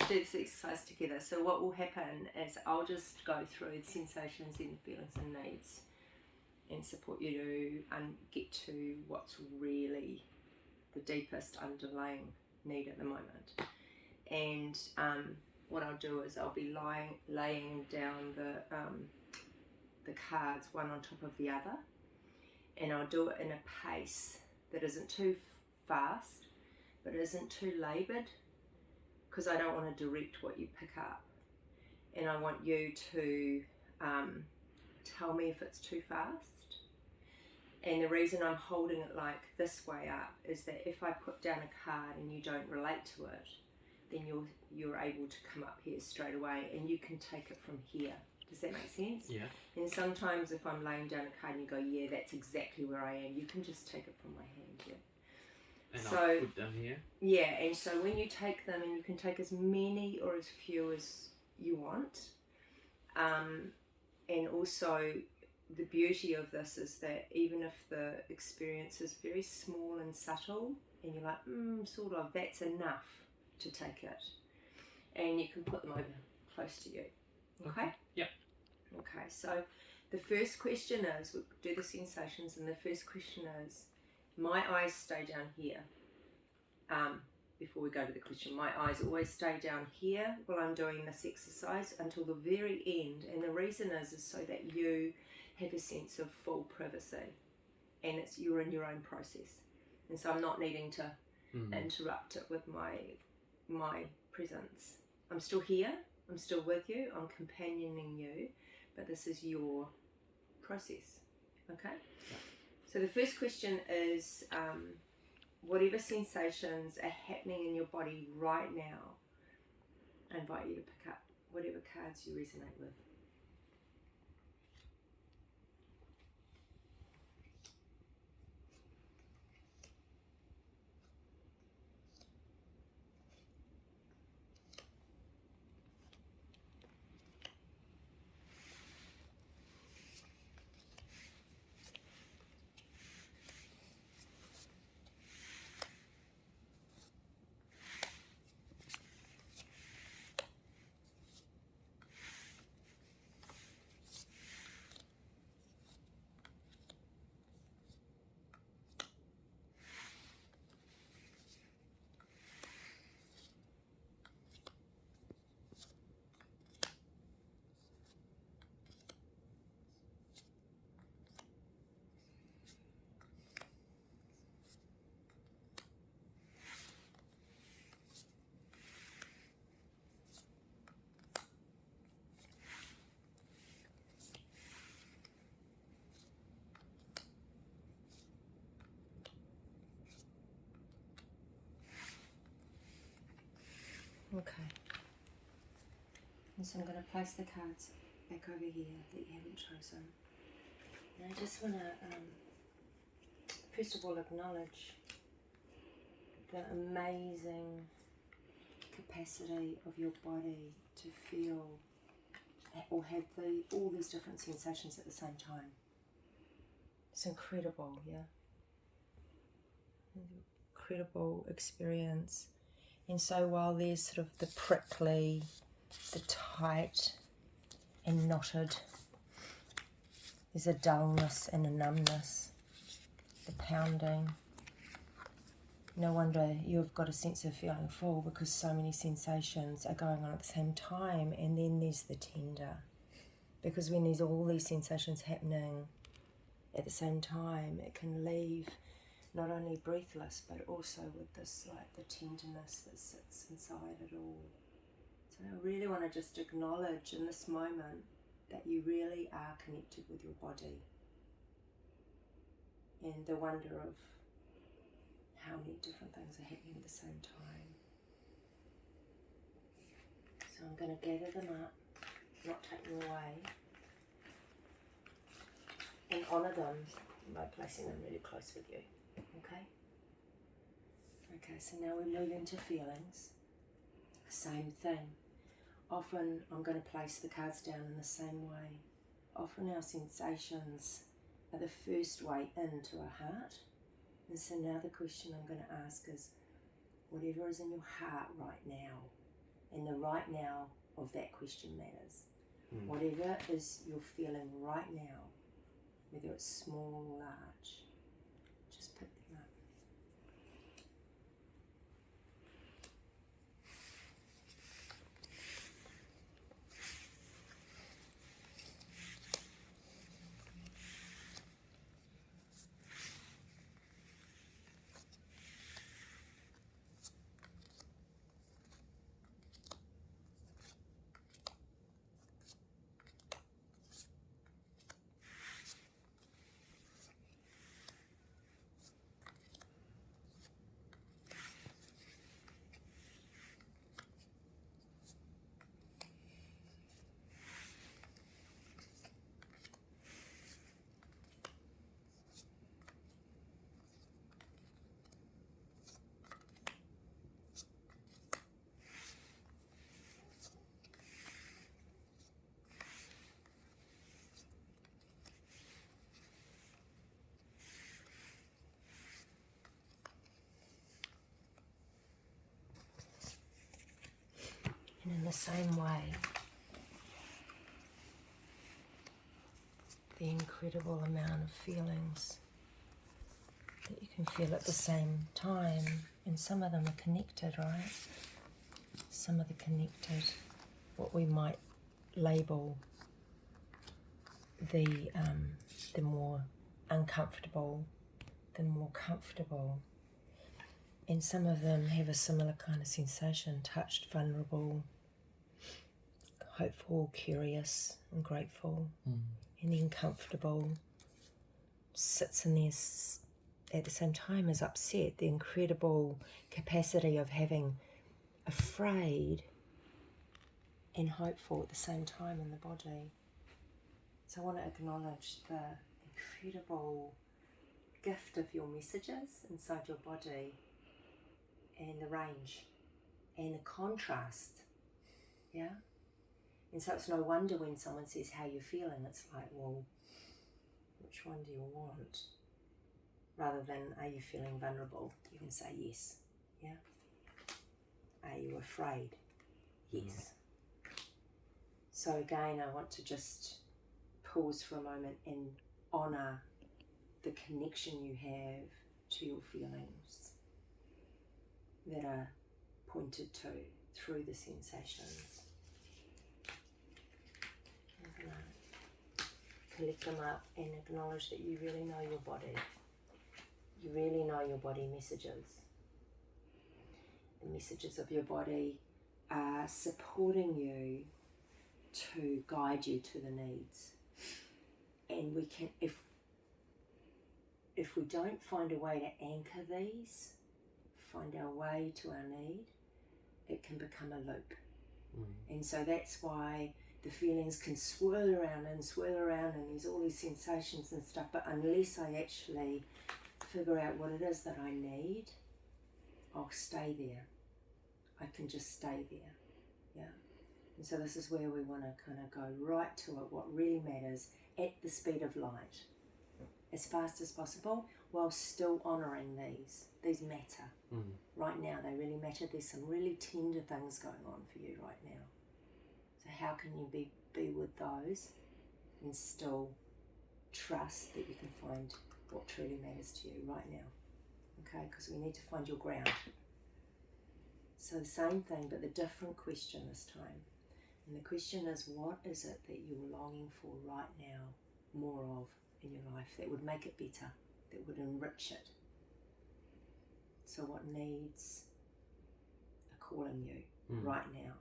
do this exercise together. So what will happen is I'll just go through the sensations and feelings and needs and support you to get to what's really the deepest underlying need at the moment. And what I'll do is I'll be laying down the cards one on top of the other, and I'll do it in a pace that isn't too fast but isn't too laboured, because I don't want to direct what you pick up, and I want you to tell me if it's too fast. And the reason I'm holding it like this way up is that if I put down a card and you don't relate to it, then you're able to come up here straight away and you can take it from here. Does that make sense? Yeah. And sometimes if I'm laying down a card and you go, yeah, that's exactly where I am, you can just take it from my hand. Yeah. And so, I'll put them here. Yeah, and so when you take them, and you can take as many or as few as you want. And also the beauty of this is that even if the experience is very small and subtle, and you're like, sort of, that's enough to take it. And you can put them over close to you. Okay? Yeah. Okay, so the first question is, we'll do the sensations, and the first question is, my eyes stay down here. Before we go to the question, my eyes always stay down here while I'm doing this exercise until the very end. And the reason is so that you have a sense of full privacy, and you're in your own process. And so I'm not needing to interrupt it with my presence. I'm still here, I'm still with you, I'm companioning you, but this is your process. Okay? Yeah. So the first question is, whatever sensations are happening in your body right now, I invite you to pick up whatever cards you resonate with. Okay. And so I'm going to place the cards back over here that you haven't chosen. And I just want to, first of all, acknowledge the amazing capacity of your body to feel or have all these different sensations at the same time. It's incredible, yeah? Incredible experience. And so while there's sort of the prickly, the tight and knotted, there's a dullness and a numbness, the pounding. No wonder you've got a sense of feeling full, because so many sensations are going on at the same time. And then there's the tender, because when there's all these sensations happening at the same time, it can leave not only breathless, but also with this, like, the tenderness that sits inside it all. So I really want to just acknowledge in this moment that you really are connected with your body, and the wonder of how many different things are happening at the same time. So I'm going to gather them up, not take them away, and honour them by placing them really close with you. Okay? Okay, so now we move into feelings. Same thing. Often I'm going to place the cards down in the same way. Often our sensations are the first way into our heart. And so now the question I'm going to ask is, whatever is in your heart right now, and the right now of that question matters. Whatever is you're feeling right now, whether it's small or large, just pick them up. And in the same way, the incredible amount of feelings that you can feel at the same time, and some of them are connected, right? Some of the connected, what we might label the more uncomfortable, the more comfortable. And some of them have a similar kind of sensation, touched, vulnerable, hopeful, curious, and grateful. And then comfortable sits in there at the same time as upset, the incredible capacity of having afraid and hopeful at the same time in the body. So I want to acknowledge the incredible gift of your messages inside your body, and the range and the contrast, yeah? And so it's no wonder when someone says how you're feeling, it's like, well, which one do you want? Rather than, are you feeling vulnerable? You can say yes, yeah? Are you afraid? Yes. So again, I want to just pause for a moment and honour the connection you have to your feelings that are pointed to through the sensations. I'm going to collect them up and acknowledge that you really know your body. You really know your body messages. The messages of your body are supporting you to guide you to the needs. And we can, if we don't find a way to anchor these, find our way to our need, it can become a loop. And so that's why the feelings can swirl around and there's all these sensations and stuff, but unless I actually figure out what it is that I need, I'll stay there. I can just stay there, yeah. And so this is where we want to kind of go right to it, what really matters, at the speed of light, as fast as possible, while still honouring these. These matter. Right now, they really matter. There's some really tender things going on for you right now. So how can you be with those and still trust that you can find what truly matters to you right now? Okay, because we need to find your ground. So the same thing, but the different question this time. And the question is, what is it that you're longing for right now, more of in your life, that would make it better, that would enrich it? So what needs are calling you right now?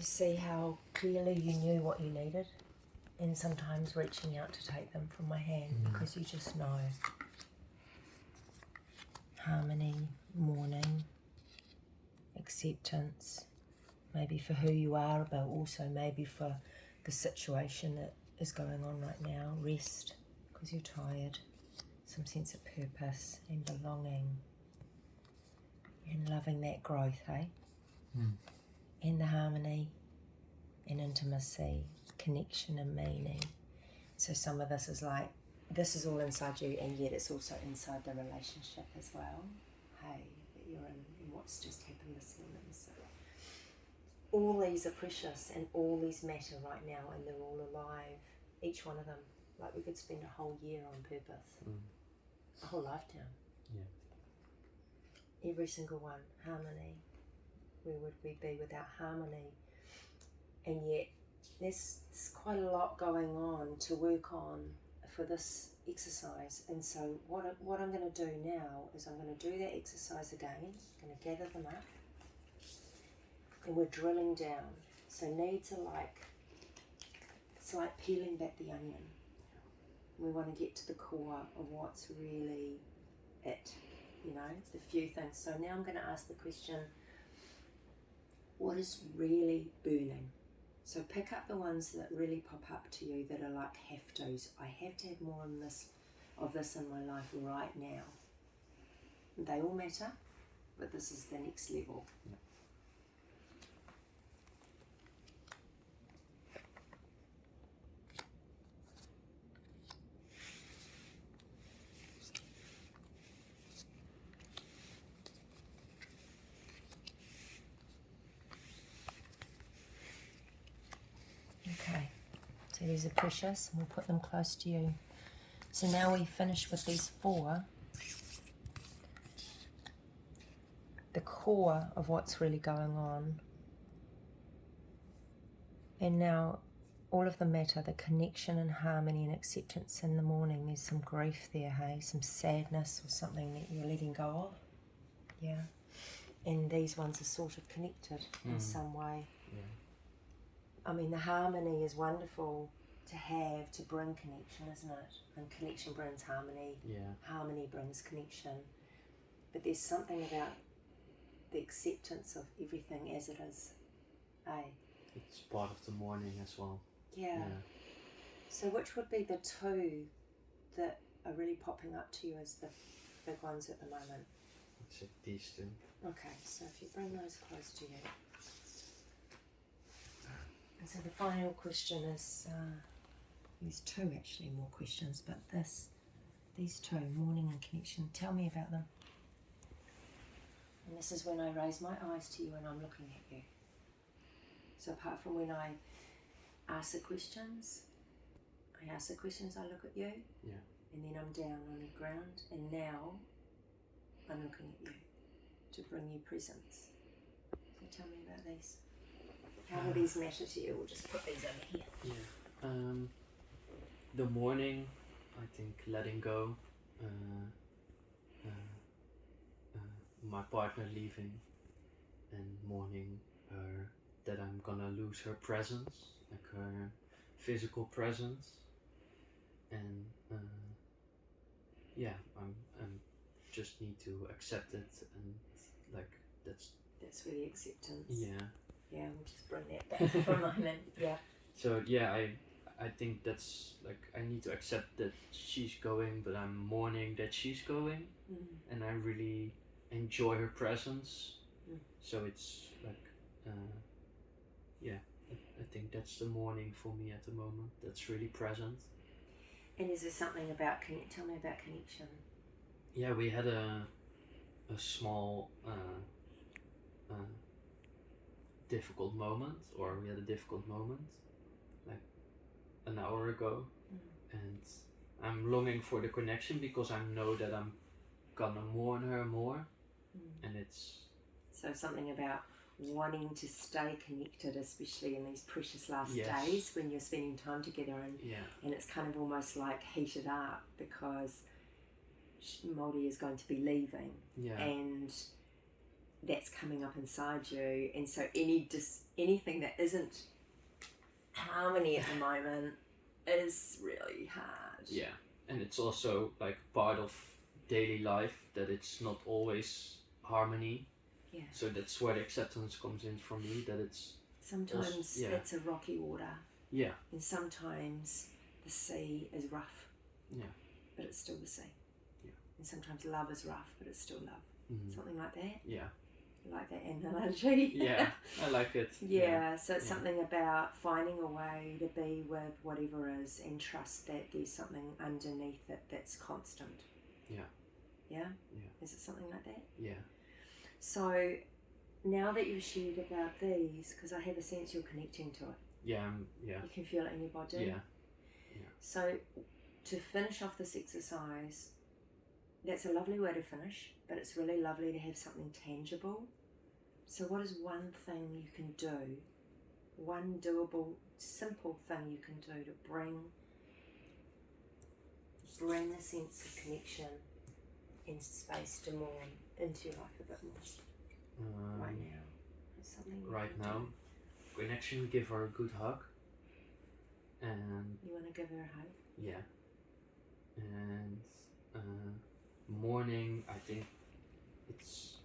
you see how clearly you knew what you needed? And sometimes reaching out to take them from my hand because you just know. Harmony, mourning, acceptance, maybe for who you are, but also maybe for the situation that is going on right now. Rest, because you're tired. Some sense of purpose and belonging. And loving that growth, hey? And the harmony and intimacy, connection and meaning. So some of this is like, this is all inside you, and yet it's also inside the relationship as well. Hey, that you're in, and what's just happened this morning. So all these are precious, and all these matter right now, and they're all alive. Each one of them, like we could spend a whole year on purpose, a whole lifetime. Yeah. Every single one, harmony. Where would we be without harmony? And yet, there's quite a lot going on to work on for this exercise. And so what I'm going to do now is I'm going to do that exercise again. I'm going to gather them up. And we're drilling down. So needs are like, it's like peeling back the onion. We want to get to the core of what's really it, you know, the few things. So now I'm going to ask the question, what is really burning? So pick up the ones that really pop up to you that are like have-tos. I have to have more of this in my life right now. They all matter, but this is the next level. Yeah. Okay, so these are precious, and we'll put them close to you. So now we finish with these 4. The core of what's really going on. And now all of the matter, the connection and harmony and acceptance in the morning. There's some grief there, hey, some sadness or something that you're letting go of. Yeah. And these ones are sort of connected in some way. Yeah. I mean, the harmony is wonderful to have, to bring connection, isn't it? And connection brings harmony. Yeah. Harmony brings connection. But there's something about the acceptance of everything as it is. It's part of the morning as well. Yeah. So which would be the 2 that are really popping up to you as the big ones at the moment? I'd say these 2. Okay, so if you bring those close to you. And so the final question is, there's 2 actually more questions, but these 2, mourning and connection, tell me about them. And this is when I raise my eyes to you and I'm looking at you. So apart from when I ask the questions, I look at you. Yeah. And then I'm down on the ground, and now I'm looking at you to bring you presence. So tell me about these. How do these matter to you? We'll just put these over here. Yeah. The morning, I think letting go. My partner leaving, and mourning her, that I'm gonna lose her presence, like her physical presence, and I'm just need to accept it, and like that's really acceptance. Yeah. Yeah, we'll just bring that back for a moment. Yeah. So yeah, I think that's like, I need to accept that she's going, but I'm mourning that she's going, and I really enjoy her presence. So it's like, I think that's the morning for me at the moment. That's really present. And is there something about tell me about connection? Yeah, we had a small difficult moment, or we had a difficult moment like an hour ago, and I'm longing for the connection because I know that I'm gonna mourn her more, and it's so something about wanting to stay connected, especially in these precious last days when you're spending time together, and it's kind of almost like heated up because Māori is going to be leaving, and that's coming up inside you, and so anything that isn't harmony at the moment is really hard. Yeah, and it's also like part of daily life that it's not always harmony. Yeah. So that's where the acceptance comes in for me, that it's Sometimes also, yeah. it's a rocky water, yeah, and sometimes the sea is rough, yeah, but it's still the sea. Yeah. And sometimes love is rough, but it's still love. mhm, Something like that. yeah, You like that analogy? yeah. I like it. Yeah, so it's Yeah. something about finding a way to be with whatever is and trust that there's something underneath it that's constant. Yeah. Yeah? Yeah. Is it something like that? Yeah. So now that you've shared about these, because I have a sense you're connecting to it, Yeah. Yeah. you can feel it in your body. Yeah. So to finish off this exercise, that's a lovely way to finish, but it's really lovely to have something tangible. So what is one thing you can do, one doable, simple thing you can do to bring the sense of connection and space to more into your life a bit more right now? It's something you Right can now, do. connection, give her a good hug. And You want to give her a hug? yeah. And morning, I think it's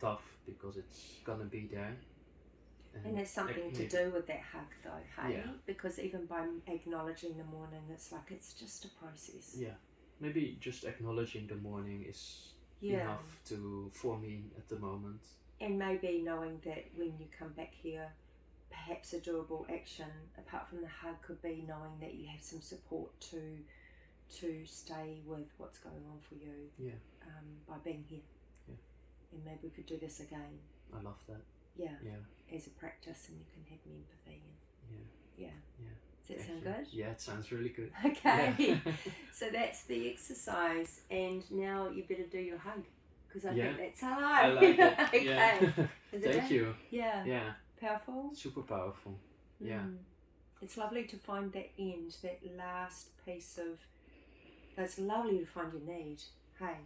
tough because it's gonna be there. And there's something to maybe- do with that hug though, hey? Yeah. Because even by acknowledging the morning, it's like it's just a process. Yeah, maybe just acknowledging the morning is Yeah. enough for me at the moment. And maybe knowing that when you come back here, perhaps a doable action, apart from the hug, could be knowing that you have some support to stay with what's going on for you. Yeah. By being here. Yeah. And maybe we could do this again. I love that. Yeah. Yeah. As a practice, and you can have me empathy. And, Yeah. yeah. Yeah. Does that Thank sound you. good? Yeah, it sounds really good. Okay. Yeah. So that's the exercise, and now you better do your hug, because I Yeah. think that's hello. I like it. Okay. Yeah. Is it Thank done? you. Yeah. Yeah. Powerful. Super powerful. Yeah. Mm. It's lovely to find that end, that last piece of. It's lovely to find your need. Hey,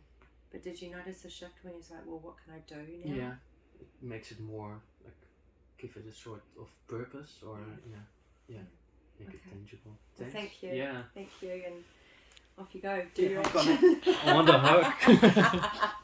but did you notice the shift when he's like, well, what can I do now? Yeah. It makes it more like give it a sort of purpose or yeah. Make it Okay. tangible. Well, Thanks. thank you. Yeah. Thank you, and off you go. Do Yeah, your I'm gonna- action. I want a hug.